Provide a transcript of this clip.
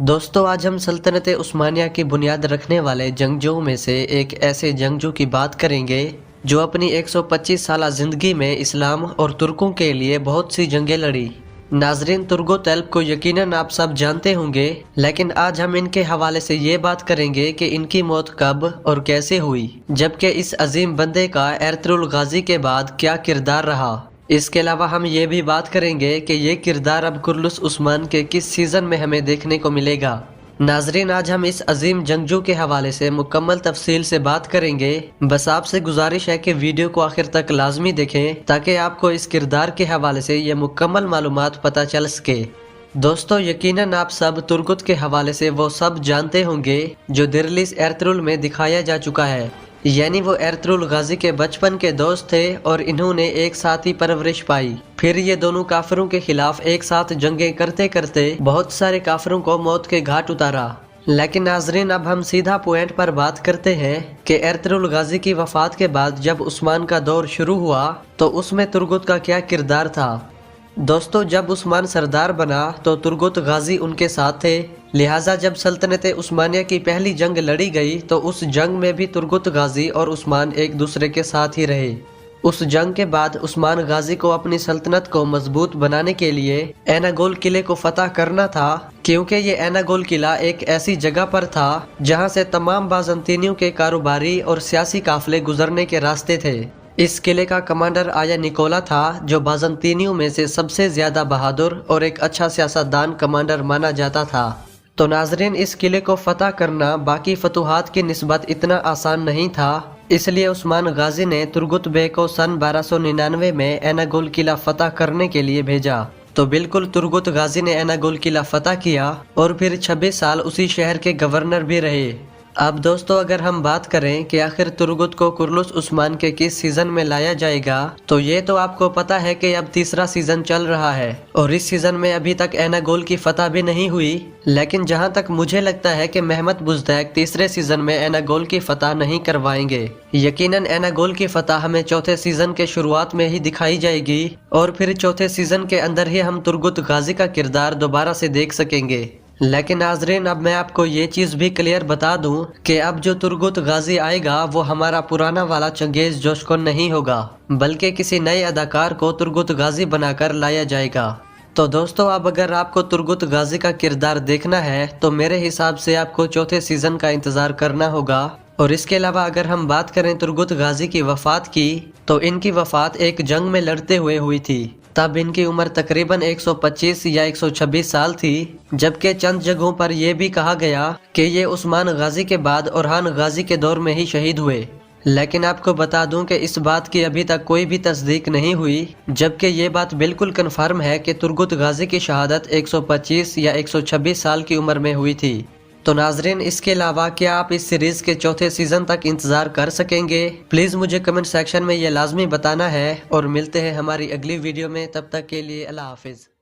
दोस्तों आज हम सल्तनत उस्मानिया की बुनियाद रखने वाले जंगजुओं में से एक ऐसे जंगजू की बात करेंगे जो अपनी 125 साल जिंदगी में इस्लाम और तुर्कों के लिए बहुत सी जंगें लड़ी। नाजरीन, तुर्गो तैल्ब को यकीनन आप सब जानते होंगे, लेकिन आज हम इनके हवाले से ये बात करेंगे कि इनकी मौत कब और कैसे हुई, जबकि इस अजीम बंदे का एर्तुगरुल गाजी के बाद क्या किरदार रहा। इसके अलावा हम ये भी बात करेंगे कि ये किरदार अब कुर्लुस उस्मान के किस सीज़न में हमें देखने को मिलेगा। नाजरीन, आज हम इस अजीम जंगजू के हवाले से मुकम्मल तफसील से बात करेंगे। बस आपसे गुजारिश है कि वीडियो को आखिर तक लाजमी देखें ताकि आपको इस किरदार के हवाले से ये मुकम्मल मालूमात पता चल सके। दोस्तों, यकीनन आप सब तुर्गुत के हवाले से वो सब जानते होंगे जो दिरलिस एर्तुगरुल में दिखाया जा चुका है। यानी वो एर्तुगरुल गाजी के बचपन के दोस्त थे और इन्होंने एक साथ ही परवरिश पाई। फिर ये दोनों काफिरों के खिलाफ एक साथ जंगें करते करते बहुत सारे काफिरों को मौत के घाट उतारा। लेकिन नाजरीन, अब हम सीधा पॉइंट पर बात करते हैं कि एर्तुगरुल गाजी की वफात के बाद जब उस्मान का दौर शुरू हुआ तो उसमें तुर्गुत का क्या किरदार था। दोस्तों, जब उस्मान सरदार बना तो तुर्गुत गाजी उनके साथ थे, लिहाजा जब सल्तनत उस्मानिया की पहली जंग लड़ी गई तो उस जंग में भी तुर्गुत गाजी और उस्मान एक दूसरे के साथ ही रहे। उस जंग के बाद उस्मान गाजी को अपनी सल्तनत को मजबूत बनाने के लिए एनागोल किले को फतह करना था, क्योंकि ये एनागोल किला एक ऐसी जगह पर था जहां से तमाम बाज़ंतीनियों के कारोबारी और सियासी काफिले गुजरने के रास्ते थे। इस किले का कमांडर आया निकोला था, जो बाज़ंतीनियों में से सबसे ज्यादा बहादुर और एक अच्छा सियासतदान कमांडर माना जाता था। तो नाजरीन, इस किले को फतह करना बाकी फतूहात की निस्बत इतना आसान नहीं था, इसलिए उस्मान गाजी ने तुर्गुत बे को सन 1299 में एनागोल किला फतह करने के लिए भेजा। तो बिल्कुल तुर्गुत गाजी ने एनागोल किला फतह किया और फिर 26 साल उसी शहर के गवर्नर भी रहे। अब दोस्तों, अगर हम बात करें कि आखिर तुर्गुत को कुर्लुस उस्मान के किस सीजन में लाया जाएगा, तो ये तो आपको पता है कि अब तीसरा सीजन चल रहा है और इस सीजन में अभी तक एनागोल की फतह भी नहीं हुई। लेकिन जहां तक मुझे लगता है कि मेहमत बुज़दैक तीसरे सीजन में एनागोल की फतह नहीं करवाएंगे। यकीनन एनागोल की फतह हमें चौथे सीजन के शुरुआत में ही दिखाई जाएगी और फिर चौथे सीजन के अंदर ही हम तुर्गुत गाजी का किरदार दोबारा से देख सकेंगे। लेकिन नाजरीन, अब मैं आपको ये चीज़ भी क्लियर बता दूं कि अब जो तुर्गुत गाजी आएगा वो हमारा पुराना वाला चंगेज जोशकोन नहीं होगा, बल्कि किसी नए अदाकार को तुर्गुत गाजी बनाकर लाया जाएगा। तो दोस्तों, अब अगर आपको तुर्गुत गाजी का किरदार देखना है तो मेरे हिसाब से आपको चौथे सीजन का इंतज़ार करना होगा। और इसके अलावा अगर हम बात करें तुर्गुत गाजी की वफ़ात की, तो इनकी वफ़ात एक जंग में लड़ते हुए हुई थी। तब इनकी उम्र तकरीबन 125 या 126 साल थी, जबकि चंद जगहों पर यह भी कहा गया कि ये उस्मान गाजी के बाद ओरहान गाजी के दौर में ही शहीद हुए। लेकिन आपको बता दूं कि इस बात की अभी तक कोई भी तस्दीक नहीं हुई, जबकि ये बात बिल्कुल कन्फर्म है कि तुर्गुत गाजी की शहादत 125 या 126 साल की उम्र में हुई थी। तो नाजरीन, इसके अलावा क्या आप इस सीरीज के चौथे सीजन तक इंतजार कर सकेंगे? प्लीज़ मुझे कमेंट सेक्शन में ये लाजमी बताना है और मिलते हैं हमारी अगली वीडियो में। तब तक के लिए अल्लाह हाफिज़।